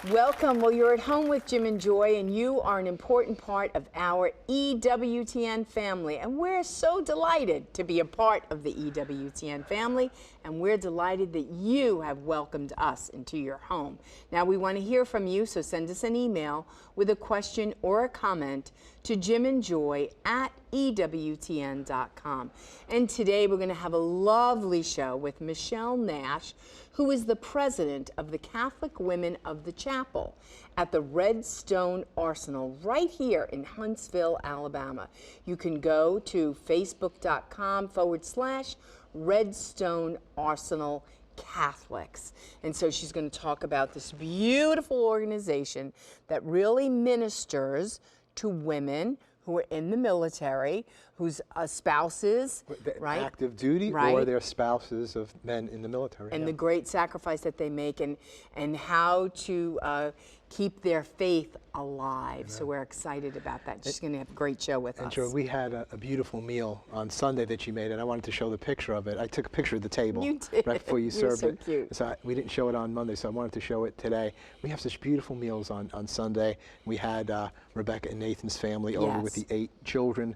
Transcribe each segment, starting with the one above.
Welcome. Well, you're at home with Jim and Joy, and you are an important part of our EWTN family. And we're so delighted to be a part of the EWTN family, and we're delighted that you have welcomed us into your home. Now, we want to hear from you, so send us an email with a question or a comment to jimandjoy@ewtn.com. And today we're going to have a lovely show with Michelle Nash, who is the president of the Catholic Women of the Chapel at the Redstone Arsenal right here in Huntsville, Alabama. You can go to facebook.com/Redstone Arsenal Catholics. And so she's going to talk about this beautiful organization that really ministers to women who are in the military, whose spouses, right? Active duty, right? Or they're spouses of men in the military. And the great sacrifice that they make, and how to keep their faith alive. So we're excited about that. She's going to have a great show with us. And Joe, we had a beautiful meal on Sunday that you made, and I wanted to show the picture of it. I took a picture of the table You did. right before you served so it. Cute. So we didn't show it on Monday, so I wanted to show it today. We have such beautiful meals on Sunday. We had Rebecca and Nathan's family over with the 8 children.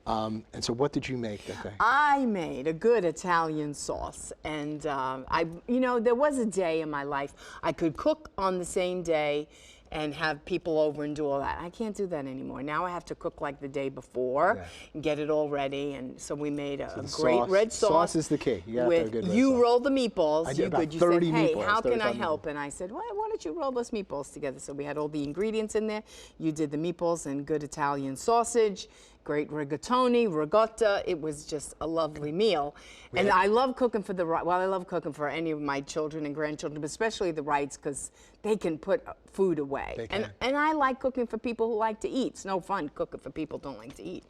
And so what did you make that day? I made a good Italian sauce, and there was a day in my life I could cook on the same day and have people over and do all that. I can't do that anymore. Now I have to cook like the day before and get it all ready, and so we made a great red sauce. Sauce is the key. You gotta have a good red sauce. rolled the meatballs. I did about You 30 said, hey, meatballs, how can I 35 help? And I said, well, why don't you roll those meatballs together? So we had all the ingredients in there. You did the meatballs and good Italian sausage, great rigatoni, ricotta. It was just a lovely meal. And I love cooking for I love cooking for any of my children and grandchildren, but especially the Wrights, because they can put food away. And I like cooking for people who like to eat. It's no fun cooking for people who don't like to eat.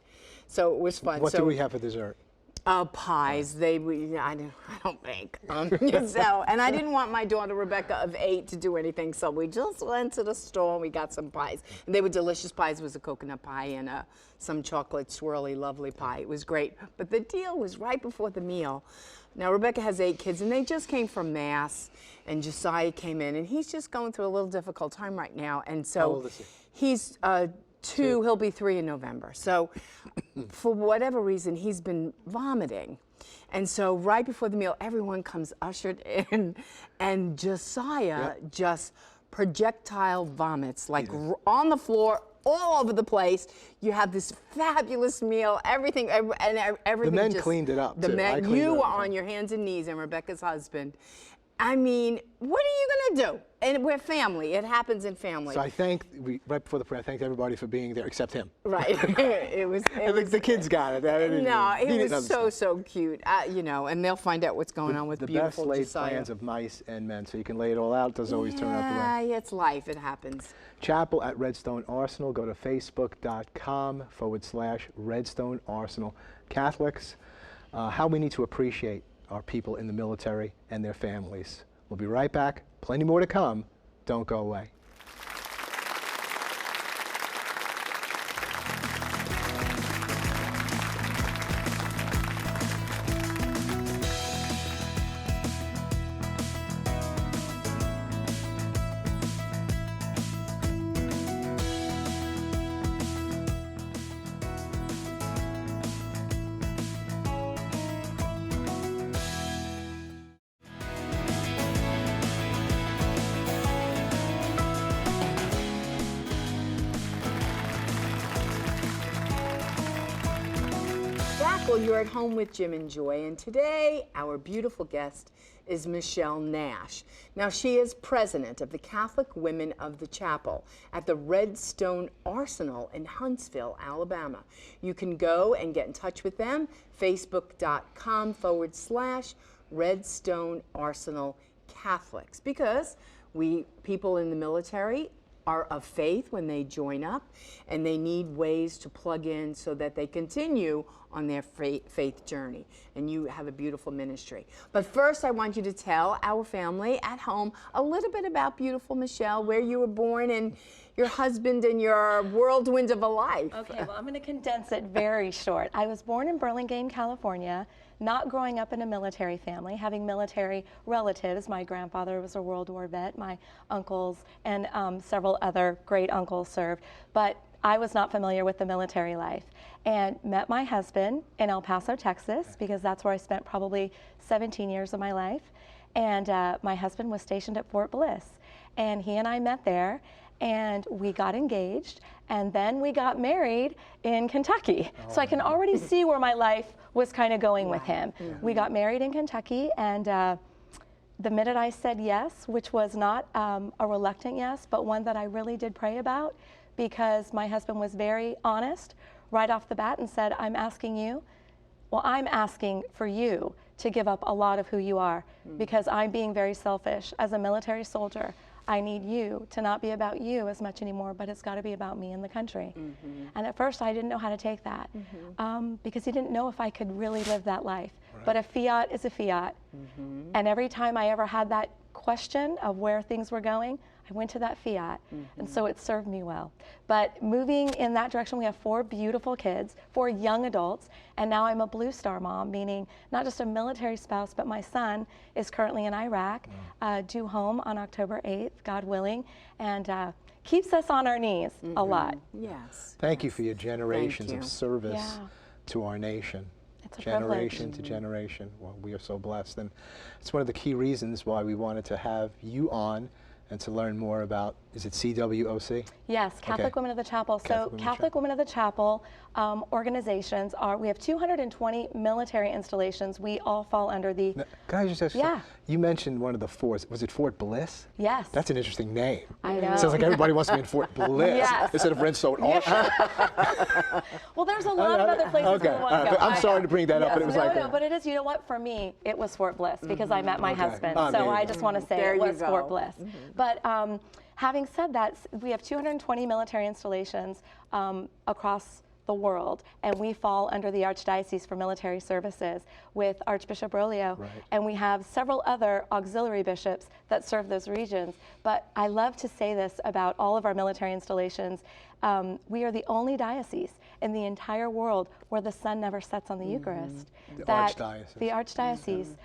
So it was fun. What do we have for dessert? Pies. I don't bake. And I didn't want my daughter Rebecca of 8 to do anything, so we just went to the store and we got some pies. And they were delicious pies. It was a coconut pie and some chocolate swirly, lovely pie. It was great. But the deal was right before the meal. Now, Rebecca has 8 kids, and they just came from Mass, and Josiah came in, and he's just going through a little difficult time right now. And so How old is he? He's 2, he'll be 3 in November. So for whatever reason, he's been vomiting. And so right before the meal, everyone comes ushered in, and Josiah just projectile vomits, like on the floor, all over the place. You have this fabulous meal, everything. The men cleaned it up, The too. men, you were on your hands and knees, and Rebecca's husband. I mean, what are you going to do? And we're family. It happens in family. So right before the prayer, I thanked everybody for being there except him. Right. The kids got it. It was so cute. And they'll find out what's going on with beautiful Josiah. The best laid plans of mice and men, so you can lay it all out. It doesn't always turn out the way. Yeah, it's life. It happens. Chapel at Redstone Arsenal. Go to facebook.com/Redstone Arsenal Catholics. How we need to appreciate our people in the military and their families. We'll be right back. Plenty more to come. Don't go away. Well, you're at home with Jim and Joy, and today our beautiful guest is Michelle Nash. Now, she is president of the Catholic Women of the Chapel at the Redstone Arsenal in Huntsville, Alabama. You can go and get in touch with them, facebook.com/Redstone Arsenal Catholics, because people in the military are of faith when they join up, and they need ways to plug in so that they continue on their faith journey. And you have a beautiful ministry. But first, I want you to tell our family at home a little bit about beautiful Michelle, where you were born, and your husband, and your whirlwind of a life. Okay, well, I'm going to condense it very short. I was born in Burlingame, California, not growing up in a military family, having military relatives. My grandfather was a World War vet, my uncles and several other great uncles served, but I was not familiar with the military life, and met my husband in El Paso, Texas, because that's where I spent probably 17 years of my life. And my husband was stationed at Fort Bliss, and he and I met there, and we got engaged, and then we got married in Kentucky. Oh, so I can already see where my life was kind of going with him. We got married in Kentucky, and the minute I said yes, which was not a reluctant yes, but one that I really did pray about, because my husband was very honest right off the bat and said, I'm asking for you to give up a lot of who you are, because I'm being very selfish. As a military soldier, I need you to not be about you as much anymore, but it's got to be about me and the country. And at first I didn't know how to take that, because he didn't know if I could really live that life. Right. But a fiat is a fiat. And every time I ever had that question of where things were going, I went to that fiat, and so it served me well. But moving in that direction, we have 4 beautiful kids, 4 young adults, and now I'm a Blue Star mom, meaning not just a military spouse, but my son is currently in Iraq, due home on October 8th, God willing, and keeps us on our knees a lot. Yes. Thank you for your generations of service to our nation. It's a generation privilege. to generation. Well, we are so blessed, and it's one of the key reasons why we wanted to have you on and to learn more about, is it CWOC? Yes, Catholic Women of the Chapel. So Catholic Women of the Chapel organizations we have 220 military installations. We all fall under the... Now, can I just ask you, you mentioned one of the forts. Was it Fort Bliss? Yes. That's an interesting name. I know. Sounds like everybody wants to be in Fort Bliss instead of Rensselaer. Well, there's a lot of other places we want to go. I'm sorry to bring that up, but it was No, but it is, you know what, for me, it was Fort Bliss, because I met my husband. Oh, so I just want to say there it was you go. Fort Bliss. But having said that, we have 220 military installations across the world, and we fall under the Archdiocese for Military Services with Archbishop Rolio, and we have several other auxiliary bishops that serve those regions. But I love to say this about all of our military installations. We are the only diocese in the entire world where the sun never sets on the Eucharist. The Archdiocese. The Archdiocese.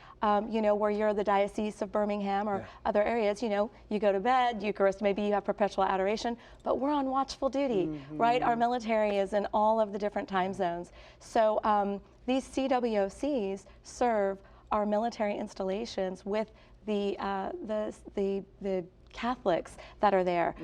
You know, where you're the Diocese of Birmingham or other areas, you know, you go to bed, Eucharist, maybe you have perpetual adoration, but we're on watchful duty, right? Our military is in all of the different time zones. So these CWOCs serve our military installations with the Catholics that are there.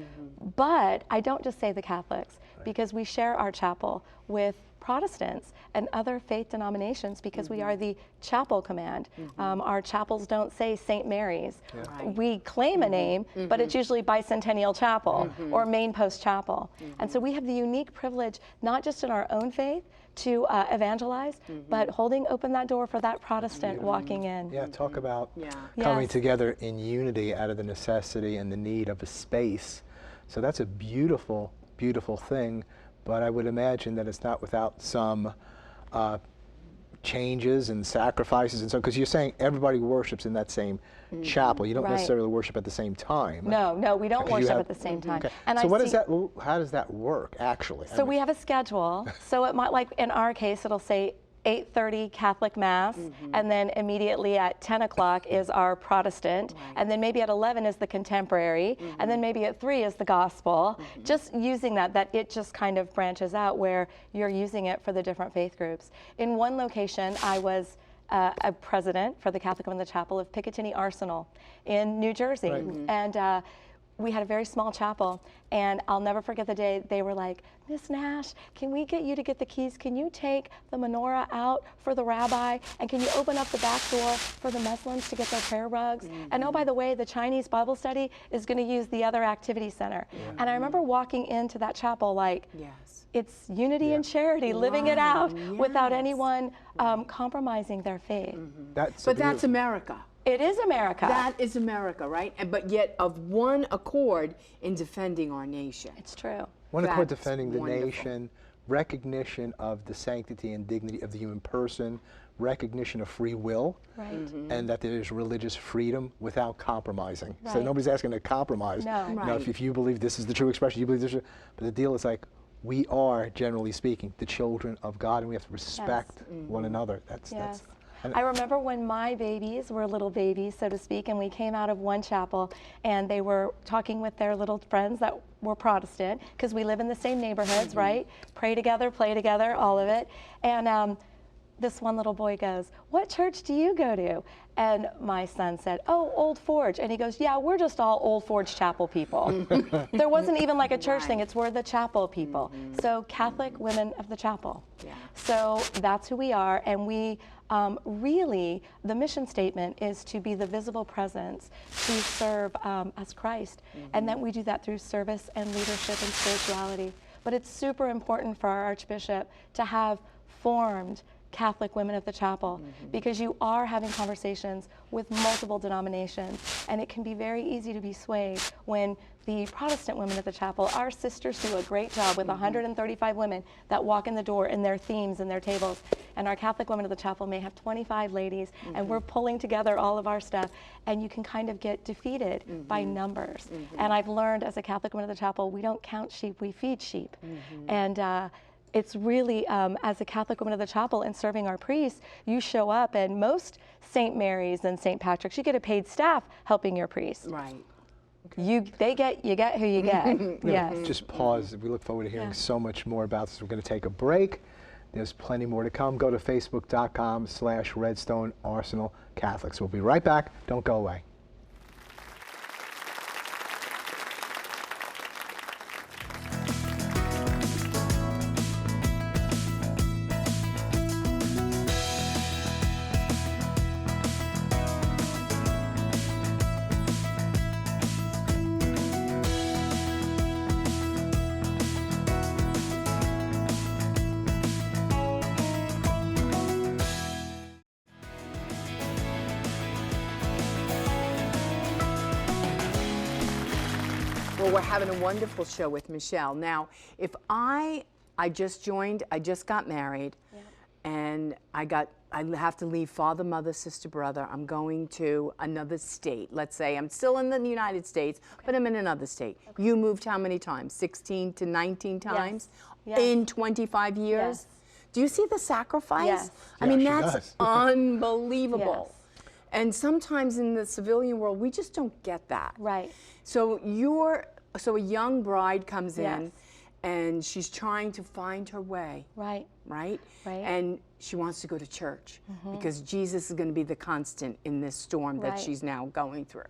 But I don't just say the Catholics, because we share our chapel with Protestants and other faith denominations, because we are the chapel command. Our chapels don't say St. Mary's. We claim a name, but it's usually Bicentennial Chapel or Main Post Chapel. And so we have the unique privilege, not just in our own faith, to evangelize, but holding open that door for that Protestant walking in. Yeah, talk about coming together in unity out of the necessity and the need of a space. So that's a beautiful, beautiful thing, but I would imagine that it's not without some changes and sacrifices and so, because you're saying everybody worships in that same chapel. You don't necessarily worship at the same time. No, we don't worship at the same time. And so how does that work actually? So we have a schedule. So it might, like in our case, it'll say 8:30 Catholic Mass, and then immediately at 10 o'clock is our Protestant, and then maybe at 11 is the Contemporary, and then maybe at 3 is the Gospel. Just using that it just kind of branches out where you're using it for the different faith groups. In one location, I was a president for the Catholic Women of the Chapel of Picatinny Arsenal in New Jersey, and we had a very small chapel, and I'll never forget the day they were like, Miss Nash, can we get you to get the keys? Can you take the menorah out for the rabbi? And can you open up the back door for the Muslims to get their prayer rugs? And oh, by the way, the Chinese Bible study is going to use the other activity center. And I remember walking into that chapel like, it's unity and charity, living it out without anyone compromising their faith. But that's America. It is America. That is America, right? But yet of one accord in defending our nation. It's true. One accord defending the nation, recognition of the sanctity and dignity of the human person, recognition of free will, and that there is religious freedom without compromising. So nobody's asking to compromise. No. If you believe this is the true expression, you believe this is, but the deal is like, we are, generally speaking, the children of God, and we have to respect one another. That's I remember when my babies were little babies, so to speak, and we came out of one chapel and they were talking with their little friends that were Protestant, because we live in the same neighborhoods, right? Pray together, play together, all of it. And this one little boy goes, "What church do you go to?" And my son said, "Oh, Old Forge." And he goes, "Yeah, we're just all Old Forge chapel people." There wasn't even like a church thing. It's we're the chapel people. So Catholic Women of the Chapel. Yeah. So that's who we are. And we really, the mission statement is to be the visible presence to serve as Christ. And then we do that through service and leadership and spirituality. But it's super important for our Archbishop to have formed Catholic Women of the Chapel, because you are having conversations with multiple denominations, and it can be very easy to be swayed when the Protestant Women of the Chapel, our sisters do a great job with 135 women that walk in the door in their themes and their tables, and our Catholic Women of the Chapel may have 25 ladies, and we're pulling together all of our stuff, and you can kind of get defeated by numbers. And I've learned as a Catholic Woman of the Chapel, we don't count sheep, we feed sheep. And it's really, as a Catholic Woman of the Chapel and serving our priests, you show up, and most St. Mary's and St. Patrick's, you get a paid staff helping your priests. Right. You get who you get. Yes. Just pause. We look forward to hearing so much more about this. We're going to take a break. There's plenty more to come. Go to facebook.com/Redstone Arsenal Catholics. We'll be right back. Don't go away. Well, we're having a wonderful show with Michelle. Now, if I just joined, I just got married, and I have to leave father, mother, sister, brother. I'm going to another state. Let's say I'm still in the United States, but I'm in another state. You moved how many times? 16 to 19 times in 25 years? Yes. Do you see the sacrifice? Yes. I mean, Yeah, she that's does. unbelievable. Yes. And sometimes in the civilian world, we just don't get that. Right. So a young bride comes in, Yes. and she's trying to find her way, Right. right? Right. And she wants to go to church because Jesus is going to be the constant in this storm that Right. she's now going through.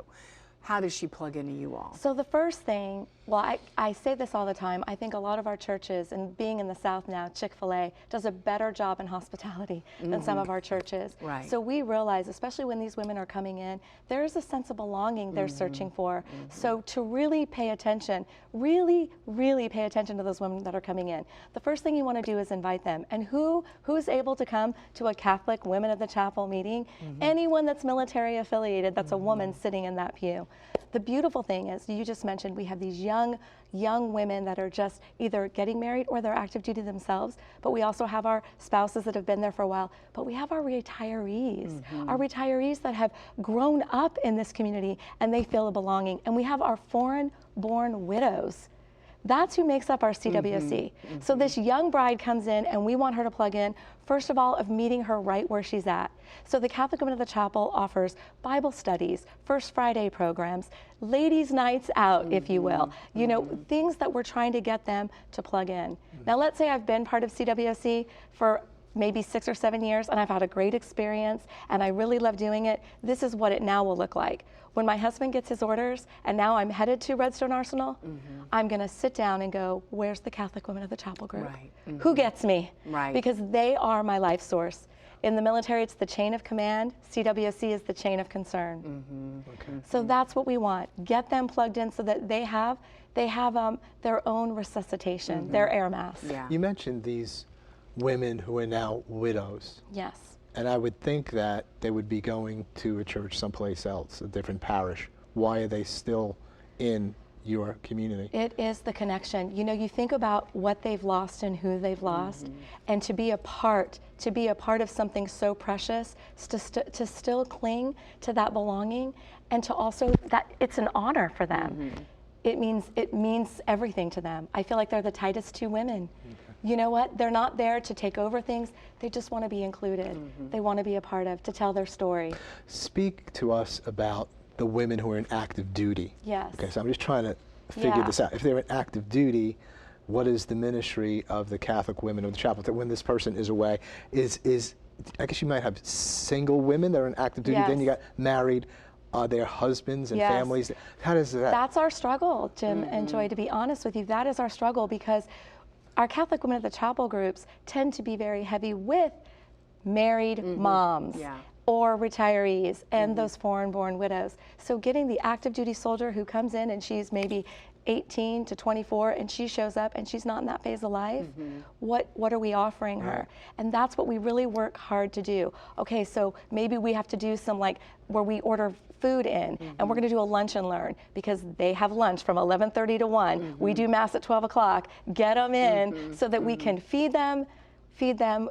How does she plug into you all? So the first thing, well, I say this all the time, I think a lot of our churches, and being in the South now, Chick-fil-A does a better job in hospitality than some of our churches. Right. So we realize, especially when these women are coming in, there is a sense of belonging they're searching for. So to really pay attention, really pay attention to those women that are coming in. The first thing you want to do is invite them. And who's able to come to a Catholic Women of the Chapel meeting? Anyone that's military affiliated, that's a woman sitting in that pew. The beautiful thing is, you just mentioned, we have these young women that are just either getting married or they're active duty themselves, but we also have our spouses that have been there for a while, but we have our retirees, our retirees that have grown up in this community and they feel a belonging, and we have our foreign-born widows. That's who makes up our CWC. So this young bride comes in and we want her to plug in, first of all, of meeting her right where she's at. So the Catholic Women of the Chapel offers Bible studies, First Friday programs, ladies' nights out, if you will. You know, things that we're trying to get them to plug in. Now, let's say I've been part of CWC for maybe 6 or 7 years, and I've had a great experience, and I really love doing it. This is what it now will look like. When my husband gets his orders, and now I'm headed to Redstone Arsenal, I'm going to sit down and go, where's the Catholic Women of the Chapel group? Right. Who gets me? Right. Because they are my life source. In the military, it's the chain of command. CWC is the chain of concern. So that's what we want. Get them plugged in so that they have their own resuscitation, their air mass. Yeah. You mentioned these women who are now widows. Yes. And I would think that they would be going to a church someplace else, a different parish. Why are they still in your community? It is the connection. You know, you think about what they've lost and who they've lost, and to be a part of something so precious, to still cling to that belonging, and to also that it's an honor for them. It means everything to them. I feel like they're the tightest two women you know what? They're not there to take over things. They just want to be included. They want to be a part of, to tell their story. Speak to us about the women who are in active duty. Yes. Okay, so I'm just trying to figure this out. If they're in active duty, what is the ministry of the Catholic women of the chapel when this person is away? I guess you might have single women that are in active duty, then you got married, their husbands and families. How does that? That's our struggle, Jim and Joy, to be honest with you. That is our struggle, because our Catholic women of the chapel groups tend to be very heavy with married moms. Or retirees and those foreign-born widows. So getting the active duty soldier who comes in and she's maybe 18 to 24 and she shows up and she's not in that phase of life, what are we offering her? And that's what we really work hard to do. Okay, so maybe we have to do some, like, where we order food in and we're going to do a lunch and learn, because they have lunch from 11:30 to 1. We do mass at 12 o'clock. Get them in so that we can feed them,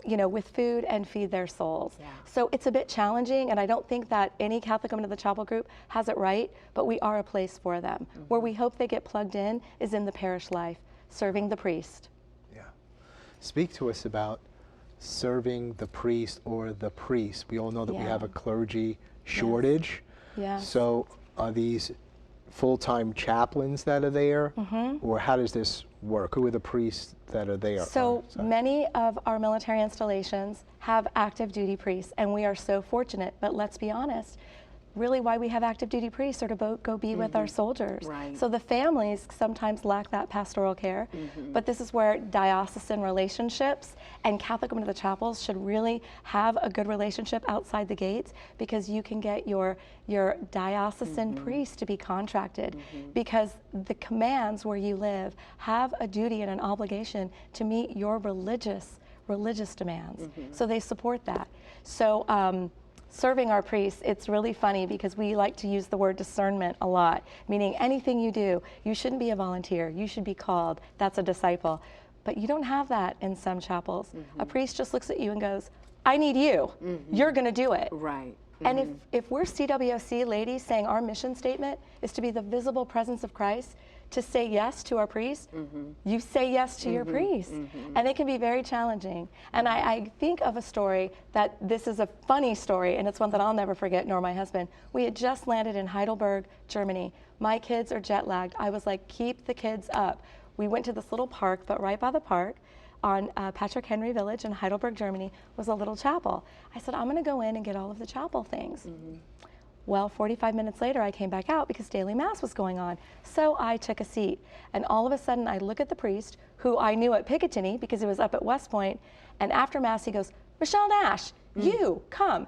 you know, with food and feed their souls. So it's a bit challenging, and I don't think that any Catholic women of the chapel group has it right, but we are a place for them. Where we hope they get plugged in is in the parish life, serving the priest. Yeah. Speak to us about serving the priest or the priest. We all know that we have a clergy shortage. So are these full-time chaplains that are there, or how does this work? Who are the priests that are there? So many of our military installations have active duty priests, and we are so fortunate. But let's be honest, really why we have active duty priests are to go be with our soldiers. So the families sometimes lack that pastoral care, but this is where diocesan relationships and Catholic women of the chapels should really have a good relationship outside the gates, because you can get your diocesan priest to be contracted, because the commands where you live have a duty and an obligation to meet your religious demands. So they support that. So serving our priests, it's really funny because we like to use the word discernment a lot, meaning anything you do, you shouldn't be a volunteer, you should be called. That's a disciple. But you don't have that in some chapels. A priest just looks at you and goes, I need you. You're going to do it. And if we're CWC ladies saying our mission statement is to be the visible presence of Christ, to say yes to our priest, you say yes to your priest. And it can be very challenging. And I think of a story that this is a funny story, and it's one that I'll never forget, nor my husband. We had just landed in Heidelberg, Germany. My kids are jet lagged. I was like, keep the kids up. We went to this little park, but right by the park on Patrick Henry Village in Heidelberg, Germany, was a little chapel. I said, I'm gonna go in and get all of the chapel things. Well, 45 minutes later, I came back out because daily mass was going on. So I took a seat, and all of a sudden I look at the priest, who I knew at Picatinny because he was up at West Point, and after mass he goes, Michelle Nash, you, come.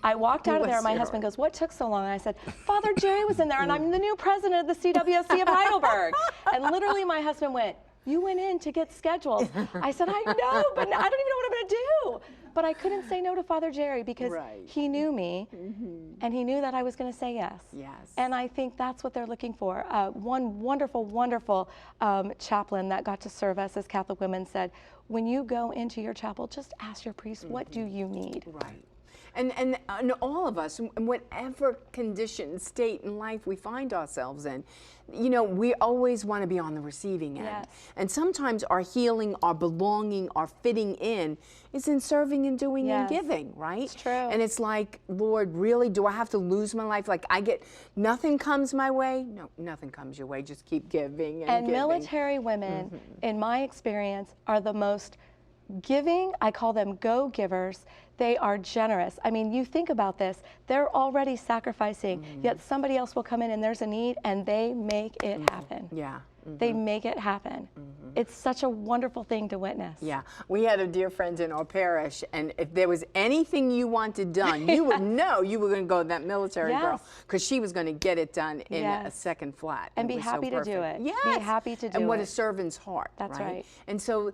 I walked out of there, and my husband goes, what took so long? And I said, Father Jerry was in there, and I'm the new president of the CWC of Heidelberg. And literally my husband went, you went in to get schedules. I said, I know, but I don't even know what I'm gonna do. But I couldn't say no to Father Jerry because he knew me, and he knew that I was gonna say yes. And I think that's what they're looking for. One wonderful, wonderful chaplain that got to serve us as Catholic women said, when you go into your chapel, just ask your priest, what do you need? And all of us, in whatever condition, state in life we find ourselves in, you know, we always want to be on the receiving end. And sometimes our healing, our belonging, our fitting in is in serving and doing and giving, right? It's true. And it's like, Lord, really, do I have to lose my life? Like nothing comes my way? No, nothing comes your way. Just keep giving and giving. Military women, in my experience, are the most giving. I call them go-givers. They are generous. I mean, you think about this, they're already sacrificing, yet somebody else will come in and there's a need and they make it happen. They make it happen. It's such a wonderful thing to witness. We had a dear friend in our parish, and if there was anything you wanted done, you would know you were going to go to that military girl, because she was going to get it done in a second flat. And be happy to do it. Be happy to do it. And what a servant's heart. That's right. And so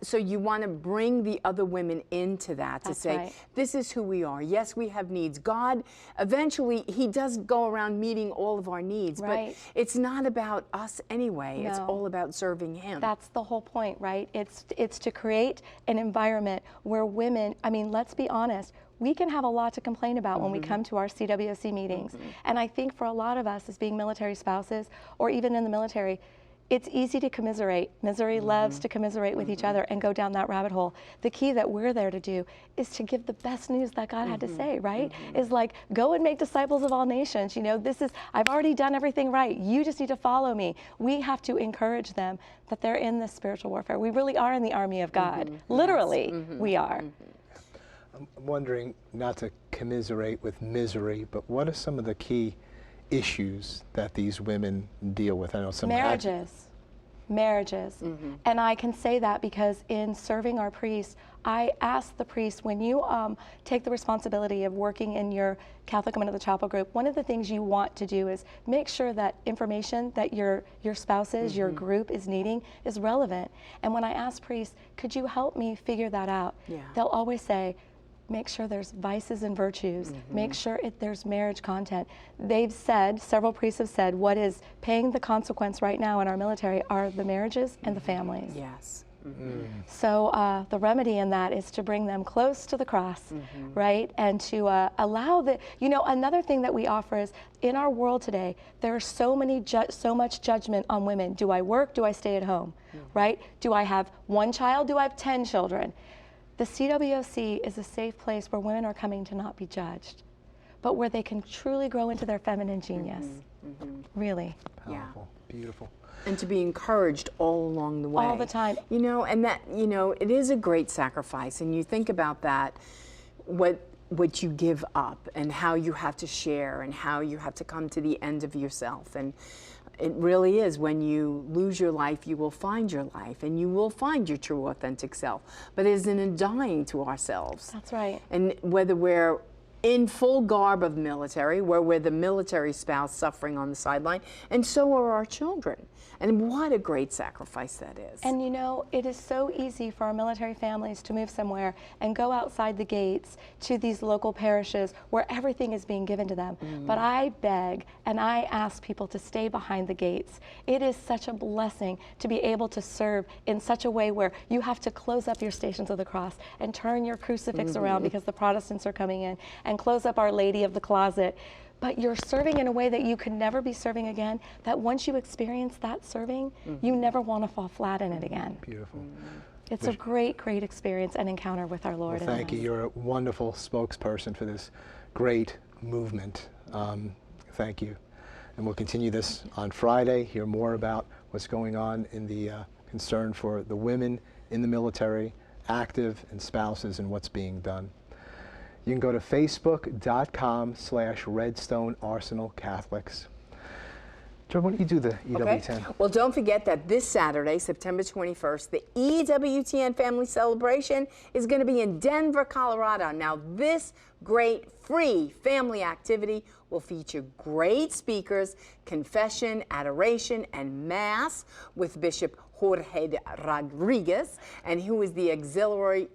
so you want to bring the other women into that to say, this is who we are. Yes, we have needs. God, eventually, he does go around meeting all of our needs, but it's not about us anyway. It's all about serving him. That's the whole point, right? It's to create an environment where women, I mean, let's be honest, we can have a lot to complain about when we come to our CWC meetings. And I think for a lot of us as being military spouses, or even in the military, it's easy to commiserate. Misery loves to commiserate with each other and go down that rabbit hole. The key that we're there to do is to give the best news that God had to say, right? Is like, go and make disciples of all nations. You know, I've already done everything right. You just need to follow me. We have to encourage them that they're in this spiritual warfare. We really are in the army of God. Literally, we are. I'm wondering, not to commiserate with misery, but what are some of the key issues that these women deal with? I know some marriages. And I can say that because in serving our priests, I ask the priests, when you take the responsibility of working in your Catholic Women of the Chapel group, one of the things you want to do is make sure that information that your spouses, your group is needing is relevant. And when I ask priests, could you help me figure that out? They'll always say, make sure there's vices and virtues. Make sure there's marriage content. They've said, several priests have said, what is paying the consequence right now in our military are the marriages and the families. Yes. So the remedy in that is to bring them close to the cross, right? And to allow another thing that we offer is, in our world today, there's so much judgment on women. Do I work? Do I stay at home? Right? Do I have one child? Do I have 10 children? The CWOC is a safe place where women are coming to not be judged, but where they can truly grow into their feminine genius. Really. Powerful. Beautiful. And to be encouraged all along the way. All the time. You know, and that, you know, it is a great sacrifice. And you think about that, what you give up and how you have to share and how you have to come to the end of yourself. And it really is, when you lose your life, you will find your life and you will find your true, authentic self. But it isn't in dying to ourselves. That's right. And whether we're in full garb of military, where we're the military spouse suffering on the sideline, and so are our children. And what a great sacrifice that is. And you know, it is so easy for our military families to move somewhere and go outside the gates to these local parishes where everything is being given to them. But I beg and I ask people to stay behind the gates. It is such a blessing to be able to serve in such a way where you have to close up your Stations of the Cross and turn your crucifix around because the Protestants are coming in, and close up Our Lady of the Closet. But you're serving in a way that you could never be serving again, that once you experience that serving, you never want to fall flat in it again. Beautiful. It's a great, great experience and encounter with our Lord. Well, thank you. You're a wonderful spokesperson for this great movement. Thank you. And we'll continue this on Friday, hear more about what's going on in the concern for the women in the military, active, and spouses, and what's being done. You can go to facebook.com/Redstone Arsenal Catholics. Joe, why don't you do the EWTN? Okay. Well, don't forget that this Saturday, September 21st, the EWTN Family Celebration is going to be in Denver, Colorado. Now, this great free family activity will feature great speakers, confession, adoration, and mass with Bishop Jorge Rodriguez, and who is the auxiliary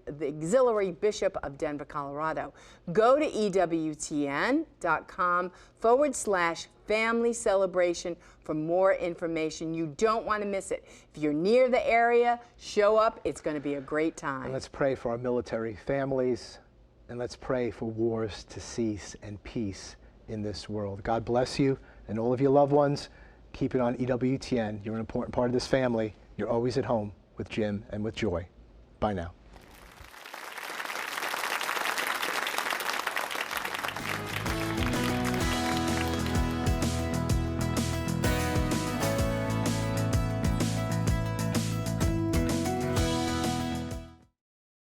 bishop of Denver, Colorado. Go to EWTN.com/family celebration for more information. You don't want to miss it. If you're near the area, show up. It's going to be a great time. And let's pray for our military families, and let's pray for wars to cease and peace in this world. God bless you and all of your loved ones. Keep it on EWTN. You're an important part of this family. You're always at home with Jim and with Joy. Bye now.